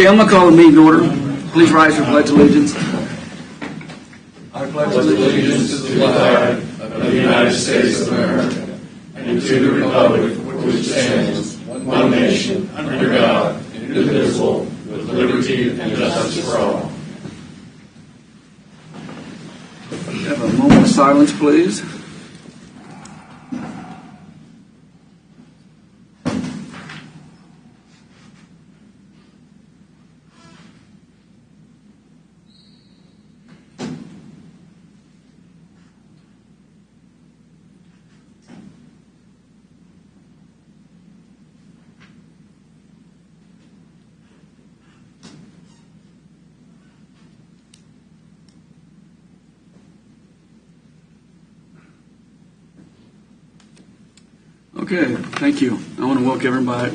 Okay, I'm going to call the meeting order. Please rise for pledge allegiance. I pledge allegiance to the flag of the United States of America and to the republic for which stands one nation under God, indivisible, with liberty and justice for all. Have a moment of silence, please. Okay, thank you. I want to welcome everybody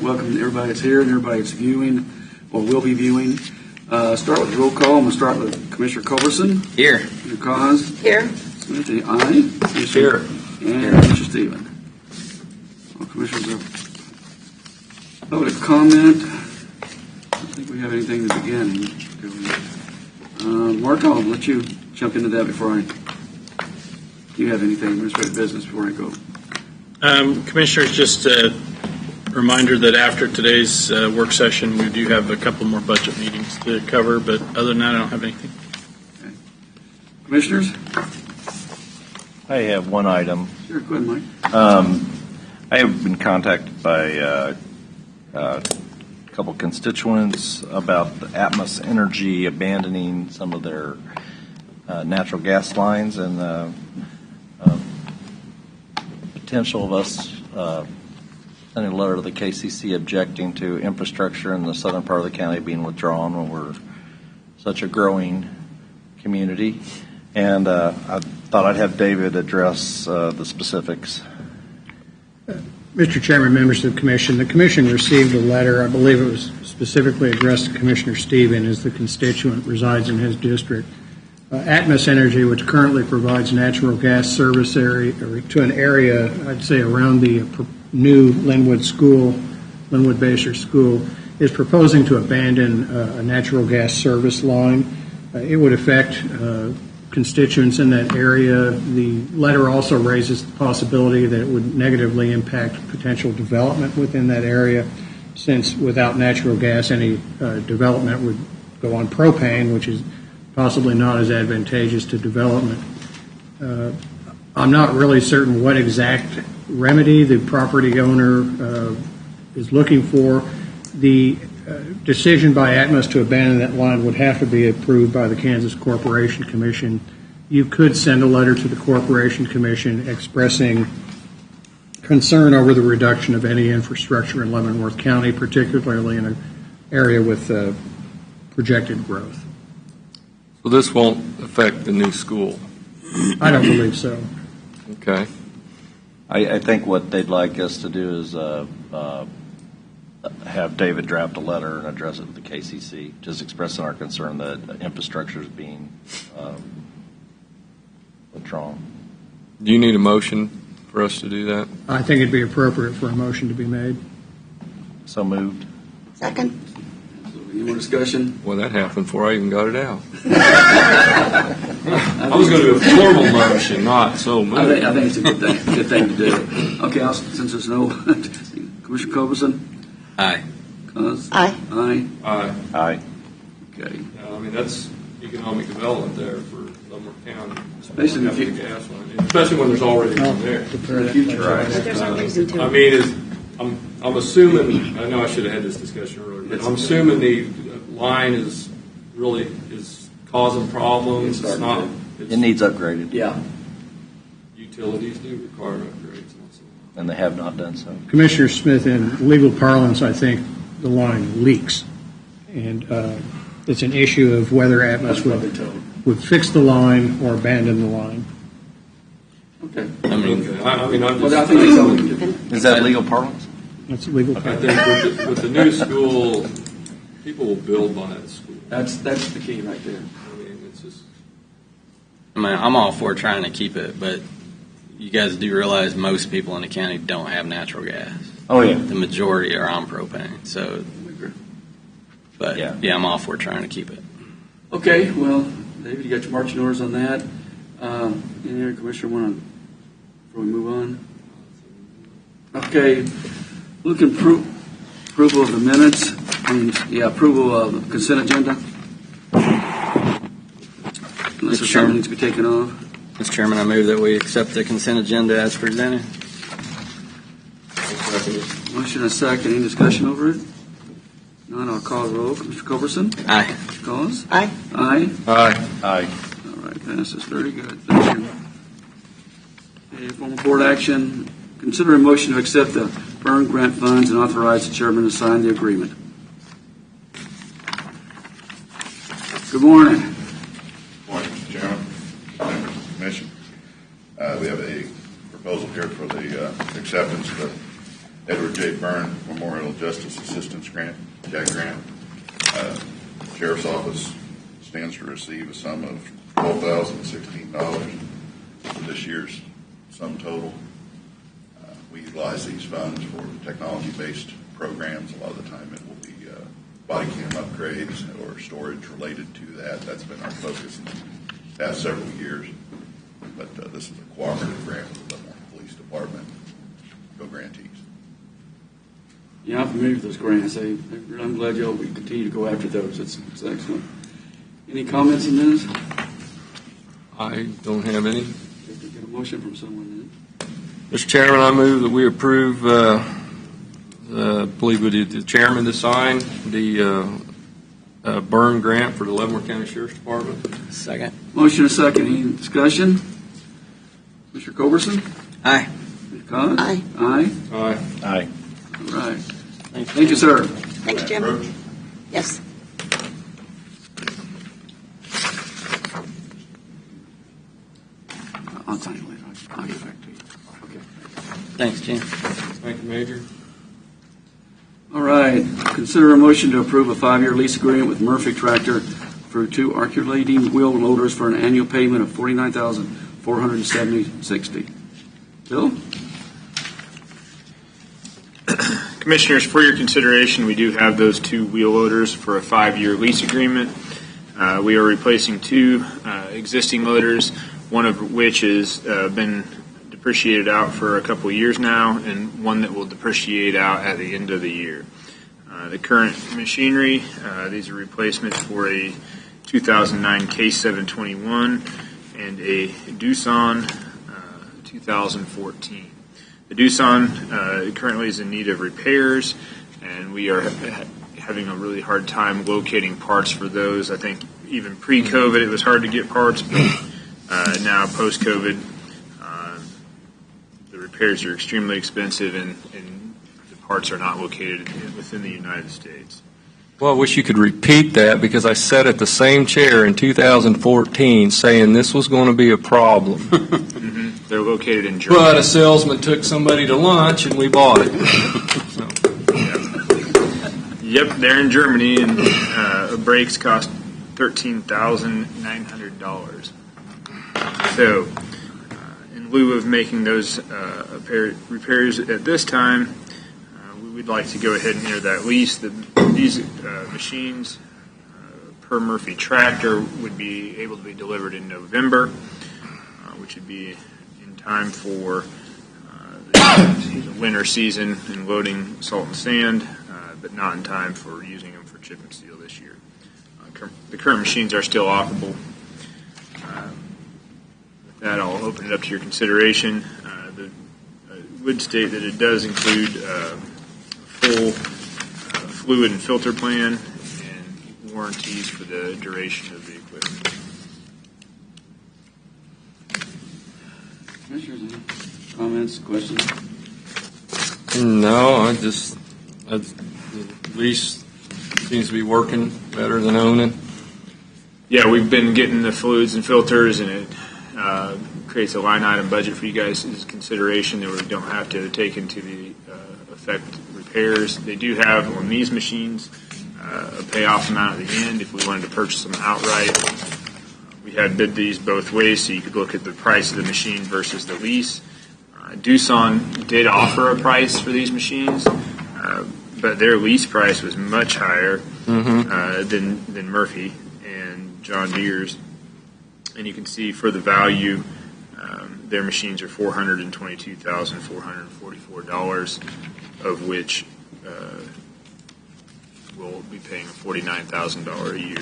that's here and everybody that's viewing or will be viewing. Start with the roll call. I'm going to start with Commissioner Culberson. Here. Commissioner Cause. Here. Smith, aye. Here. And Commissioner Stephen. Well, Commissioners, public comment. I don't think we have anything in the beginning. Mark, I'll let you jump into that before do you have anything administrative business before I go? Commissioners, just a reminder that after today's work session, we do have a couple more budget meetings to cover, but other than that, I don't have anything. Okay. Commissioners? I have one item. Sure, go ahead, Mike. I have been contacted by a couple constituents about the Atmos Energy abandoning some of their natural gas lines and potential of us sending a letter to the KCC objecting to infrastructure in the southern part of the county being withdrawn when we're such a growing community. And I thought I'd have David address the specifics. Mr. Chairman, members of the Commission received a letter. I believe it was specifically addressed to Commissioner Stephen as the constituent resides in his district. Atmos Energy, which currently provides natural gas service area to an area, I'd say around the new Linwood Baser School, is proposing to abandon a natural gas service line. It would affect constituents in that area. The letter also raises the possibility that it would negatively impact potential development within that area, since without natural gas, any development would go on propane, which is possibly not as advantageous to development. I'm not really certain what exact remedy the property owner is looking for. The decision by Atmos to abandon that line would have to be approved by the Kansas Corporation Commission. You could send a letter to the Corporation Commission expressing concern over the reduction of any infrastructure in Leavenworth County, particularly in an area with projected growth. So this won't affect the new school? I don't believe so. Okay. I think what they'd like us to do is have David draft a letter and address it to the KCC, just expressing our concern that infrastructure is being withdrawn. Do you need a motion for us to do that? I think it'd be appropriate for a motion to be made. So moved. Second. Any more discussion? Well, that happened before I even got it out. I was going to do a formal motion, not so moved. I think it's a good thing to do. Okay, since there's no Commissioner Culberson? Aye. Cause? Aye. Aye. Aye. Aye. Okay. I mean, that's economic development there for Leavenworth County. Especially having a gas line, especially when there's already one there. For the future, right? There's no reason to. I mean, I'm assuming, I know I should have had this discussion earlier, but I'm assuming the line is causing problems. It's not. It needs upgraded. Yeah. Utilities do require upgrades. And they have not done so. Commissioner Smith, in legal parlance, I think the line leaks. And it's an issue of whether Atmos would fix the line or abandon the line. Okay. I mean, I'm Well, just. I think that's all we can do. Is that legal parlance? That's legal I parlance. think with the new school, people will build by that school. That's the key right there. I mean, it's just. I mean, I'm all for trying to keep it, but you guys do realize most people in the county don't have natural gas. Oh, yeah. The majority are on propane. So But Yeah. yeah, I'm all for trying to keep it. Okay, well, David, you got your marching orders on that. Any other commissioner want to, before we move on? Okay, approval of the minutes, approval of the consent agenda. Unless there's something needs to be taken off. Mr. Chairman, I move that we accept the consent agenda as presented. Motion and a second. Any discussion over it? None. I'll call the roll. Mr. Culberson? Aye. Mr. Collins? Aye. Aye. Aye. Aye. All right, passes. Very good. Thank you. Okay, formal board action. Consider a motion to accept the burn grant funds and authorize the chairman to sign the agreement. Good morning. Morning, Mr. Chairman, members of the commission. We have a proposal here for the acceptance of the Edward J. Byrne Memorial Justice Assistance Grant, JAG grant. Sheriff's Office stands to receive a sum of $12,016 for this year's sum total. We utilize these funds for technology-based programs. A lot of the time it will be body cam upgrades or storage related to that. That's been our focus in the past several years. But this is a cooperative grant with the Leavenworth Police Department. Go grantees. Yeah, I'm familiar with those grants. I'm glad y'all we continue to go after those. It's excellent. Any comments on this? I don't have any. If we get a motion from someone then. Mr. Chairman, I move that we approve, I believe we did the chairman to sign the burn grant for the Leavenworth County Sheriff's Department. Second. Motion and a second. Any discussion? Mr. Culberson? Aye. Mr. Collins? Aye. Aye. Aye. Aye. All right. Thank you, sir. Thanks, Jim. Approach. Yes. I'll sign it later. I'll get back to you. Okay. Thanks, Jim. Thank you, Major. All right. Consider a motion to approve a 5-year lease agreement with Murphy Tractor for 2 articulating wheel loaders for an annual payment of $49,470.60. Bill? Commissioners, for your consideration, we do have those 2 wheel loaders for a 5-year lease agreement. We are replacing 2 existing loaders, one of which has been depreciated out for a couple of years now, and one that will depreciate out at the end of the year. The current machinery, these are replacements for a 2009 K721 and a Doosan 2014. The Doosan currently is in need of repairs, and we are having a really hard time locating parts for those. I think even pre-COVID it was hard to get parts, but now post-COVID the repairs are extremely expensive, and the parts are not located within the United States. Well, I wish you could repeat that, because I sat at the same chair in 2014 saying this was going to be a problem. They're located in Germany. But a salesman took somebody to lunch and we bought it. So. Yep, they're in Germany, and brakes cost $13,900. So, in lieu of making those repairs at this time, we would like to go ahead and enter that lease. These machines per Murphy Tractor would be able to be delivered in November, which would be in time for the winter season and loading salt and sand, but not in time for using them for chip and seal this year. The current machines are still operable. With that, I'll open it up to your consideration. I would state that it does include full fluid and filter plan and warranties for the duration of the equipment. Commissioners, any comments, questions? No, the lease seems to be working better than owning. Yeah, we've been getting the fluids and filters, and it creates a line item budget for you guys' consideration that we don't have to take into the effect repairs. They do have on these machines a payoff amount at the end if we wanted to purchase them outright. We had bid these both ways, so you could look at the price of the machine versus the lease. Doosan did offer a price for these machines, but their lease price was much higher. than Murphy and John Deere's. And you can see for the value, their machines are $422,444, of which we'll be paying a $49,000 a year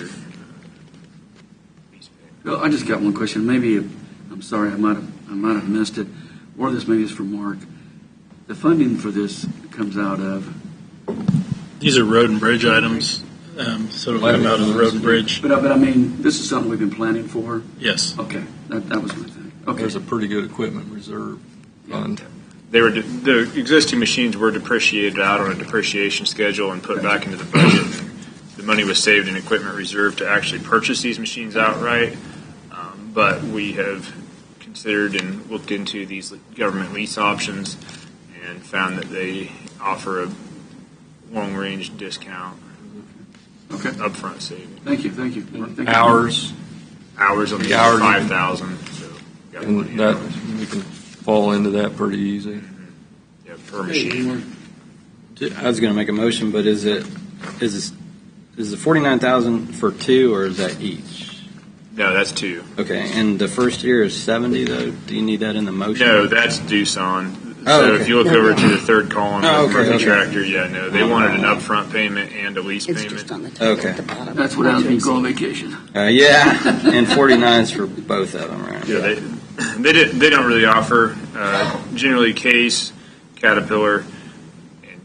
lease payment. Well, I just got one question. Maybe, I'm sorry, I might have missed it, or this maybe is for Mark. The funding for this comes out of, These are road and bridge items, so it'll come out of the road and bridge. but I mean, this is something we've been planning for? Yes. Okay, that was my thing. Okay. There's a pretty good equipment reserve fund. The existing machines were depreciated out on a depreciation schedule and put back into the budget. The money was saved in equipment reserve to actually purchase these machines outright. But we have considered and looked into these government lease options and found that they offer a long-range discount, Okay. upfront savings. Thank you. Thank you. Hours, Hours on the Hours. 5,000. So got plenty and of that, hours. we can fall into that pretty easy. Yeah, per Hey, machine. any more? I was going to make a motion, but is the 49,000 for two, or is that each? No, that's two. Okay, and the first year is 70 though. Do you need that in the motion? No, that's Doosan. Oh, So okay. if you look over to the third column Oh, of okay, Murphy okay. Tractor, they wanted an upfront payment and a lease It's payment. just on the table Okay. at the bottom. That's what I was being called vacation. Yeah, and 49 is for both of them, right? Yeah, they don't really offer generally Case, Caterpillar, and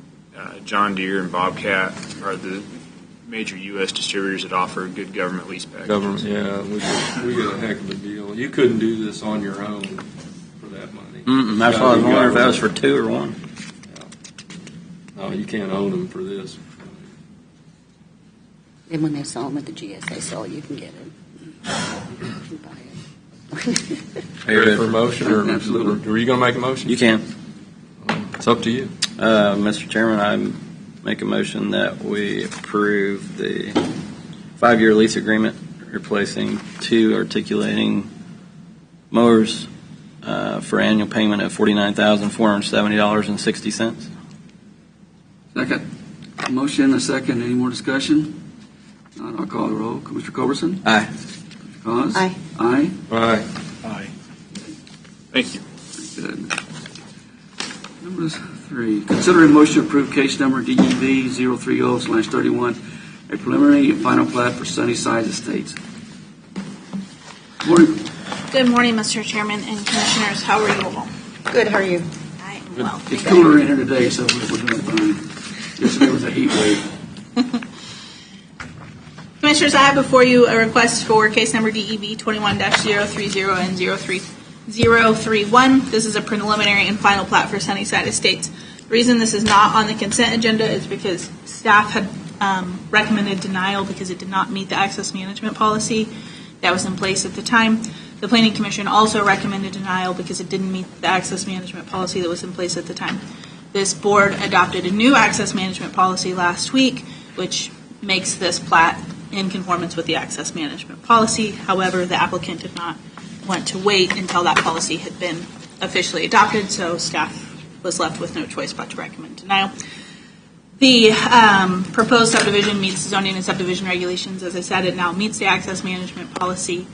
John Deere and Bobcat are the major U.S. distributors that offer good government lease packages. Government, yeah, we get a heck of a deal. You couldn't do this on your own for that money. That's why I was wondering if that was for two or one. No, you can't own them for this. And when they sell them at the GSA sale, you can get it. You can buy it. Ready for a motion, or Absolutely. are you going to make a motion? You can. It's up to you. Mr. Chairman, I make a motion that we approve the 5-year lease agreement replacing two articulating mowers for annual payment of $49,470.60. Second. Motion and a second. Any more discussion? Not, I'll call the roll. Commissioner Culberson? Aye. Commissioner Cos? Aye. Aye. Aye. Thank you. Good. Number 3, considering motion to approve case number DEV 030/31, a preliminary and final plat for Sunnyside Estates. Morning. Good morning, Mr. Chairman and Commissioners. How are you all? Good, how are you? I am well. It's cooler in here today, so we're doing fine. Yesterday was a heat wave. Commissioners, I have before you a request for case number DEV 21-030 and 03031. This is a preliminary and final plat for Sunnyside Estates. The reason this is not on the consent agenda is because staff had recommended denial because it did not meet the access management policy that was in place at the time. The Planning Commission also recommended denial because it didn't meet the access management policy that was in place at the time. This board adopted a new access management policy last week, which makes this plat in conformance with the access management policy. However, the applicant did not want to wait until that policy had been officially adopted, so staff was left with no choice but to recommend denial. The proposed subdivision meets zoning and subdivision regulations. As I said, it now meets the access management policy.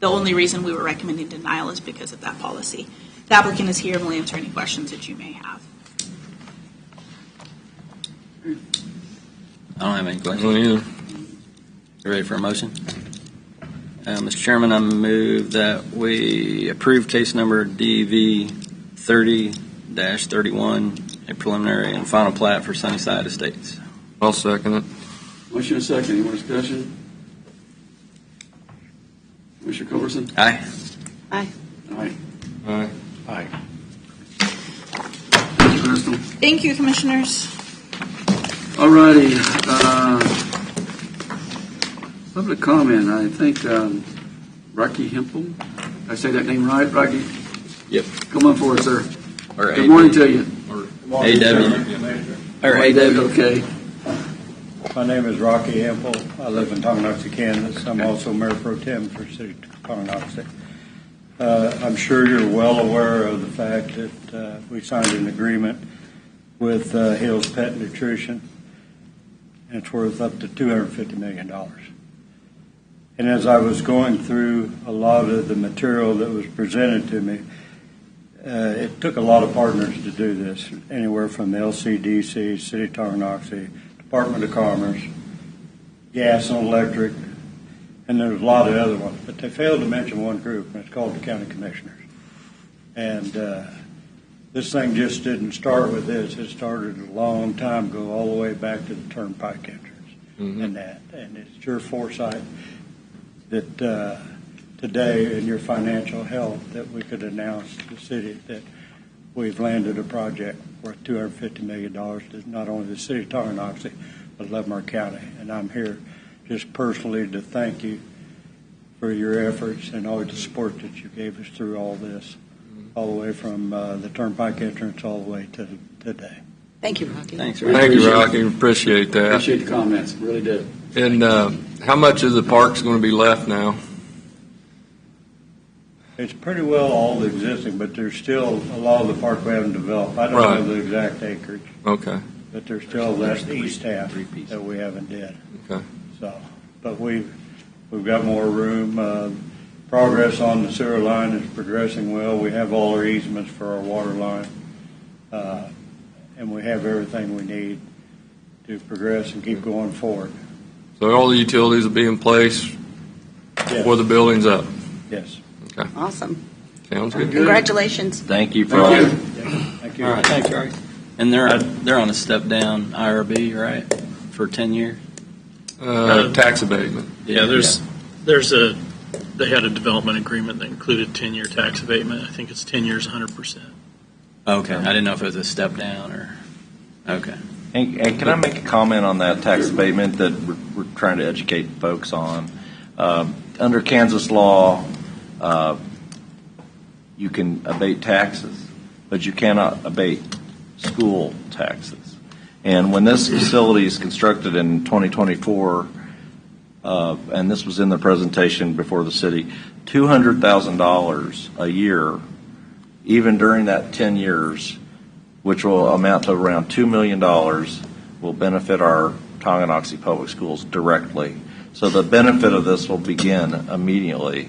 The only reason we were recommending denial is because of that policy. The applicant is here and will answer any questions that you may have. I don't have any I questions. don't either. You ready for a motion? Mr. Chairman, I move that we approve case number DV 30-31, a preliminary and final plat for Sunnyside Estates. I'll second it. Motion and a second. Any more discussion? Commissioner Culberson? Aye. Aye. Aye. Aye. Aye. Thank you, Crystal. Thank you, Commissioners. All righty. Public comment. I think Rocky Hempel. Did I say that name right, Rocky? Yep. Come on forward, sir. Or Good morning to you. Or AW. Okay. My name is Rocky Hempel. I live in Tonganoxie, Kansas. I'm also Mayor Pro Tem for City of Tonganoxie. I'm sure you're well aware of the fact that we signed an agreement with Hill's Pet Nutrition. and it's worth up to $250 million. And as I was going through a lot of the material that was presented to me, it took a lot of partners to do this, anywhere from the LCDC, City of Tonganoxie, Department of Commerce, gas and electric, and there's a lot of other ones. But they failed to mention one group, and it's called the County Commissioners. And this thing just didn't start with this. It started a long time ago, all the way back to the Turnpike entrance and that. And it's your foresight that today in your financial health that we could announce to the city that we've landed a project worth $250 million to not only the City of Tonganoxie, but Leavenworth County. And I'm here just personally to thank you for your efforts and all the support that you gave us through all this, all the way from the Turnpike entrance all the way to today. Thank you, Rocky. Thanks, Thank you, Rocky. Appreciate that. Appreciate the comments, really do. And how much of the park's going to be left now? It's pretty well all existing, but there's still a lot of the park we haven't developed. I don't Right. know the exact acreage, Okay. but there's still that east half that we haven't did. Okay. So, but we've got more room. Progress on the sewer line is progressing well. We have all our easements for our water line, and we have everything we need to progress and keep going forward. So all the utilities will be in place Yes. before the building's up. Yes. Okay. Awesome. Sounds good. Congratulations. Thank you for all. Thank you. All right. Thanks, Rocky. And they're on a step down IRB, right, for 10 years? Tax abatement. Yeah, they had a development agreement that included 10-year tax abatement. I think it's 10 years, 100%. Okay, I didn't know if it was a step down or, okay. And can I make a comment on that tax abatement that we're trying to educate folks on? Under Kansas law, you can abate taxes, but you cannot abate school taxes. And when this facility is constructed in 2024, and this was in the presentation before the city, $200,000 a year, even during that 10 years, which will amount to around $2 million, will benefit our Tonganoxie Public Schools directly. So the benefit of this will begin immediately.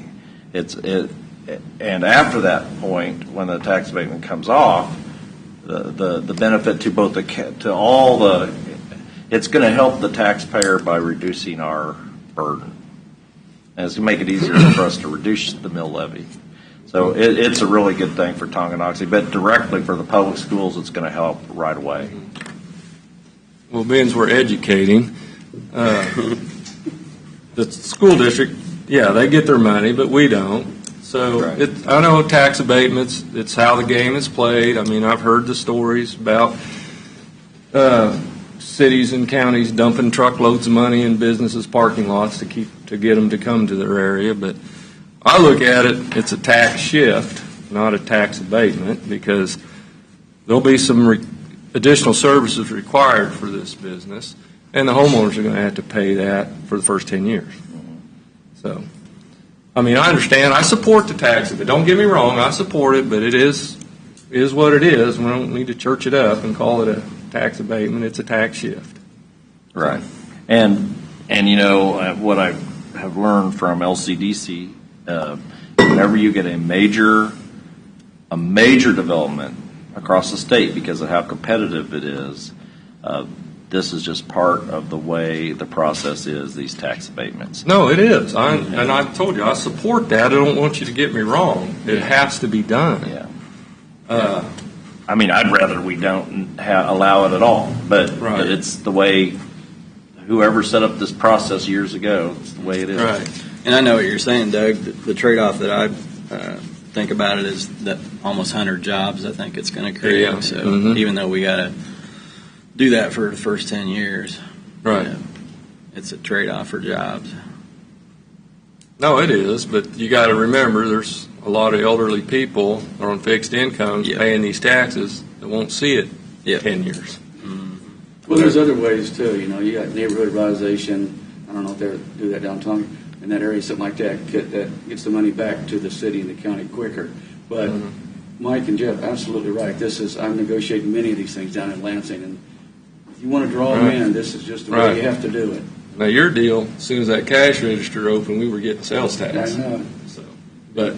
And after that point, when the tax abatement comes off, the benefit to both it's going to help the taxpayer by reducing our burden. And it's going to make it easier for us to reduce the mill levy. So it's a really good thing for Tonganoxie, but directly for the public schools, it's going to help right away. Well, being as we're educating, the school district, yeah, they get their money, but we don't. So Right. I know tax abatements, it's how the game is played. I mean, I've heard the stories about cities and counties dumping truckloads of money in businesses' parking lots to get them to come to their area. But I look at it, it's a tax shift, not a tax abatement, because there'll be some additional services required for this business, and the homeowners are going to have to pay that for the first 10 years. So, I mean, I understand. I support the tax abatement. Don't get me wrong. I support it, but it is what it is. We don't need to church it up and call it a tax abatement. It's a tax shift. Right. And you know, what I have learned from LCDC, whenever you get a major development across the state because of how competitive it is, this is just part of the way the process is, these tax abatements. No, it is. And I told you, I support that. I don't want you to get me wrong. It has to be done. Yeah. I mean, I'd rather we don't allow it at all, but it's the way whoever set up this process years ago, it's the way it is. Right. And I know what you're saying, Doug. The trade-off that I think about it is that almost 100 jobs I think it's going to create. Yeah. So even though we got to do that for the first 10 years, Right. you know, it's a trade-off for jobs. No, it is, but you got to remember there's a lot of elderly people that are on fixed incomes paying these taxes that won't see it in 10 years. Well, there's other ways too. You know, you got neighborhood revitalization. I don't know if they ever do that downtown in that area, something like that. That gets the money back to the city and the county quicker. But Mike and Jeff, absolutely right. I've negotiated many of these things down in Lansing, and If you want to draw them in, this is just the way Right. you have to do it. Now, your deal, as soon as that cash register opened, we were getting sales tax. I know. So, but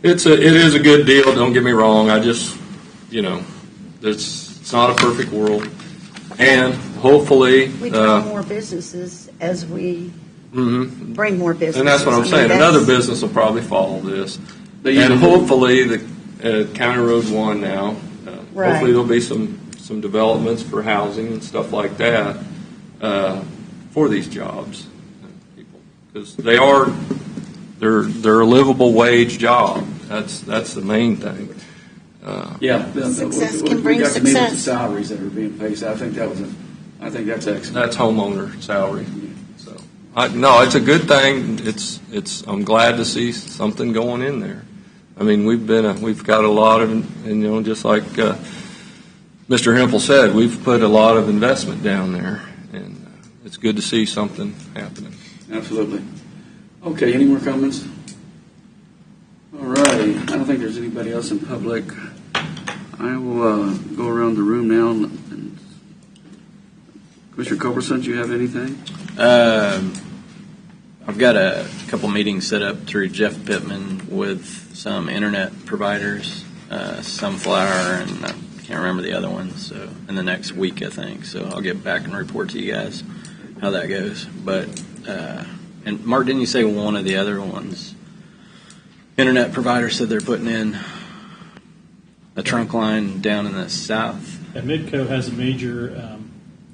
it is a good deal. Don't get me wrong. I just, it's not a perfect world, and hopefully, We draw more businesses as we bring more businesses. and that's what I'm I mean, saying. that's- Another business will probably follow this, They and usually do. hopefully the County Road 1 now. Right. Hopefully there'll be some developments for housing and stuff like that for these jobs, people, because they're a livable wage job. That's the main thing. Yeah. Success we can bring got to meet success. the salaries that are being paid. So I think that's excellent. That's homeowner salary. So no, it's a good thing. I'm glad to see something going in there. I mean, we've got a lot of, just like Mr. Hempel said, we've put a lot of investment down there, and it's good to see something happening. Absolutely. Okay, any more comments? All righty. I don't think there's anybody else in public. I will go around the room now. And Commissioner Culberson, do you have anything? I've got a couple meetings set up through Jeff Pittman with some internet providers, Sunflower, and I can't remember the other ones. So in the next week, I think. So I'll get back and report to you guys how that goes. But and Mark, didn't you say one of the other ones? Internet provider said they're putting in a trunk line down in the south. Yeah, Midco has a major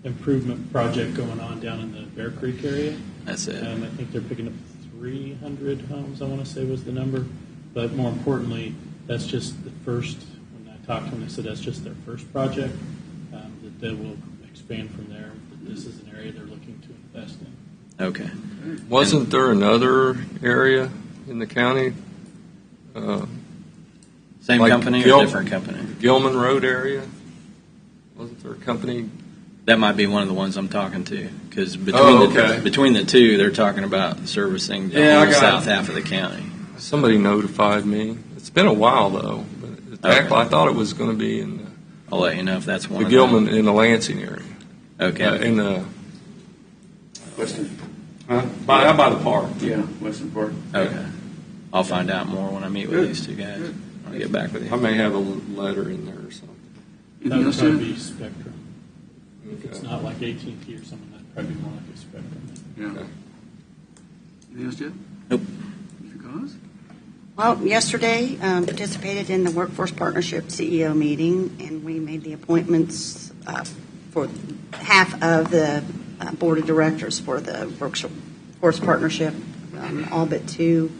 improvement project going on down in the Bear Creek area. That's it. I think they're picking up 300 homes, I want to say was the number. But more importantly, that's just the first, when I talked to them, they said that's just their first project, that they will expand from there. This is an area they're looking to invest in. Okay. Wasn't there another area in the county? Same Like company Gil- or different company? Gilman Road area? Wasn't there a company? That might be one of the ones I'm talking to, because okay. between the two, they're talking about servicing the Yeah, I whole got south it. half of the county. Somebody notified me. It's been a while though. But I thought it was going to be in I'll let you know if that's one the of Gilman them. in the Lansing area. Okay. In the Western. by the park. Yeah, Western Park. Okay. I'll find out more when I meet with these two guys. I'll get back with I you. may have a letter in there or something. That Anything would else, probably Jim? be Spectrum. If it's not like AT&T or something, that'd probably be more like a Spectrum. Yeah. Okay. Anything else, Jim? Nope. Mr. Cos? Well, yesterday, participated in the Workforce Partnership CEO meeting, and we made the appointments for half of the board of directors for the Workforce Partnership. All but two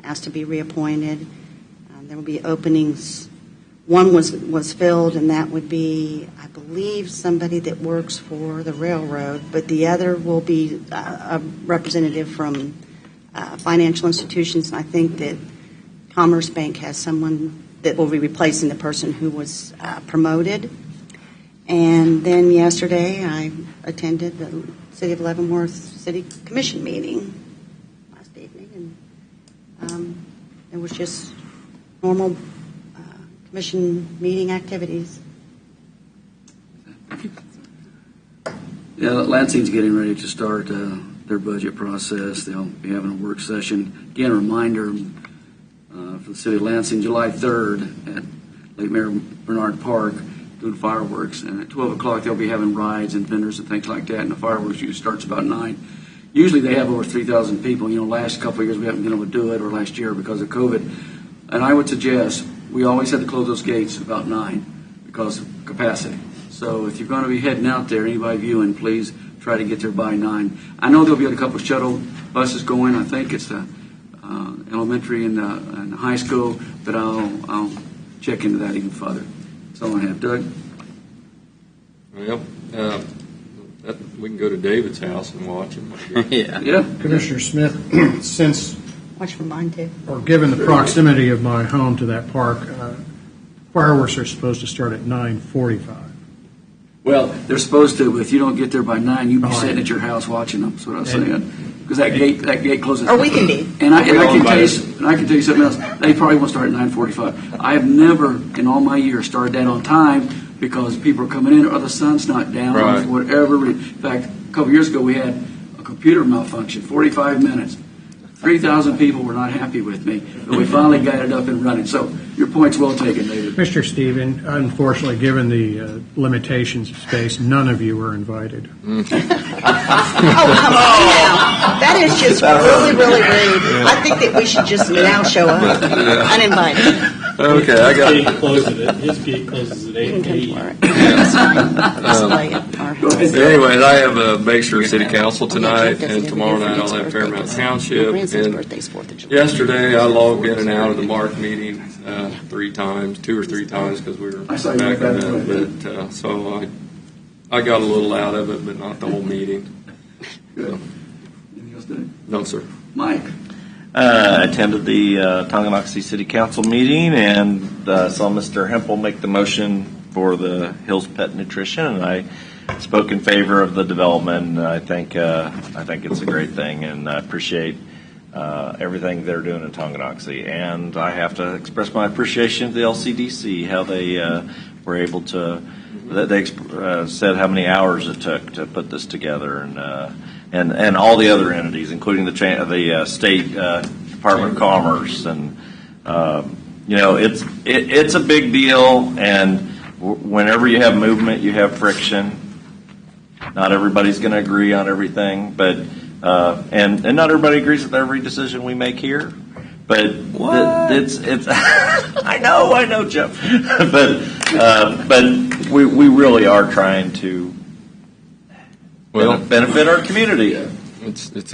asked to be reappointed. There will be openings. One was filled, and that would be, I believe, somebody that works for the railroad, but the other will be a representative from financial institutions, and I think that Commerce Bank has someone that will be replacing the person who was promoted. And then yesterday, I attended the City of Leavenworth City Commission meeting last evening, and it was just normal commission meeting activities. Yeah, Lansing's getting ready to start their budget process. They'll be having a work session. Again, a reminder for the city of Lansing, July 3rd at Lake Mayor Bernard Park, doing fireworks. And at 12 o'clock, they'll be having rides and vendors and things like that. And the fireworks usually starts about 9. Usually they have over 3,000 people. Last couple of years we haven't been able to do it, or last year because of COVID. And I would suggest we always have to close those gates about 9 because of capacity. So if you're going to be heading out there, anybody viewing, please try to get there by 9. I know there'll be a couple of shuttle buses going. I think it's the elementary and the high school, but I'll check into that even further. That's all I have. Doug? Well, we can go to David's house and watch him. Yeah. Yeah. Commissioner Smith, since, Watch for mine, too. or given the proximity of my home to that park, fireworks are supposed to start at 9:45. Well, they're supposed to, but if you don't get there by 9, you'll be All right. sitting at your house watching them. That's what I was saying. Because that gate closes. Or we can be. And I can tell you something else. They probably won't start at 9:45. I have never in all my years started that on time because people are coming in or the sun's not down or Right. for whatever reason. In fact, a couple years ago, we had a computer malfunction, 45 minutes. 3,000 people were not happy with me, but we finally got it up and running. So your point's well taken, David. Mr. Stephen, unfortunately, given the limitations of space, none of you were invited. Oh, come on now. That is just really, really rude. I think that we should just now show up, uninvited. Okay, I got His gate closes at 8 p.m. That's fine. Display it. Or- Go ahead. Anyways, I have a Bayshore City Council tonight, and tomorrow night I'll have Fairmount Township. Grandson's And birthday's 4th of July. yesterday I logged in and out of the MARC meeting 2 or 3 times because we were I saw you backing back up. that. But so I got a little out of it, but not the whole meeting. Good. Anything else, Dave? No, sir. Mike? I attended the Tonganoxie City Council meeting and saw Mr. Hempel make the motion for the Hills Pet Nutrition, and I spoke in favor of the development. I think it's a great thing, and I appreciate everything they're doing in Tonganoxie. And I have to express my appreciation to the LCDC, how they were able to. They said how many hours it took to put this together, and all the other entities, including the state Department of Commerce, and it's a big deal. And whenever you have movement, you have friction. Not everybody's going to agree on everything, but and not everybody agrees with every decision we make here. But it's I know, Jeff, but we really are trying to benefit our community. It's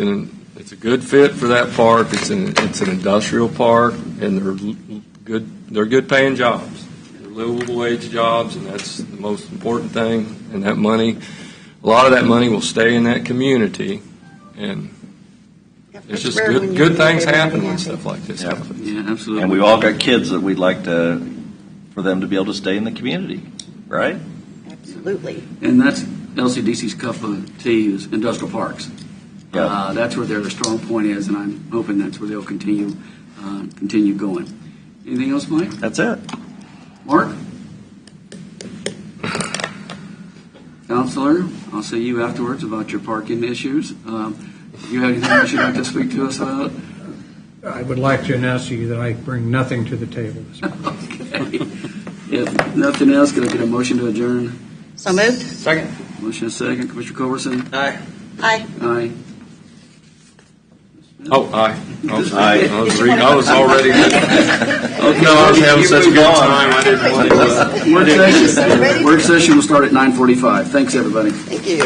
a good fit for that park. It's an industrial park, and they're good paying jobs. They're livable wage jobs, and that's the most important thing. And that money, a lot of that money will stay in that community, and it's just good things happen when stuff like this happens. Yeah, absolutely. And we've all got kids that we'd like for them to be able to stay in the community, right? Absolutely. And that's LCDC's cup of tea is industrial parks. Yeah. That's where their strong point is, and I'm hoping that's where they'll continue going. Anything else, Mike? That's it. Mark? Counselor, I'll see you afterwards about your parking issues. Do you have anything else you'd like to speak to us about? I would like to announce to you that I bring nothing to the table this morning. Okay. If nothing else, can I get a motion to adjourn? So moved? Second. Motion is second. Commissioner Culberson? Aye. Aye. Aye. Oh, aye. Aye. I was already. No, I was having such a good time. I didn't want to. Work session will start at 9:45. Thanks, everybody. Thank you.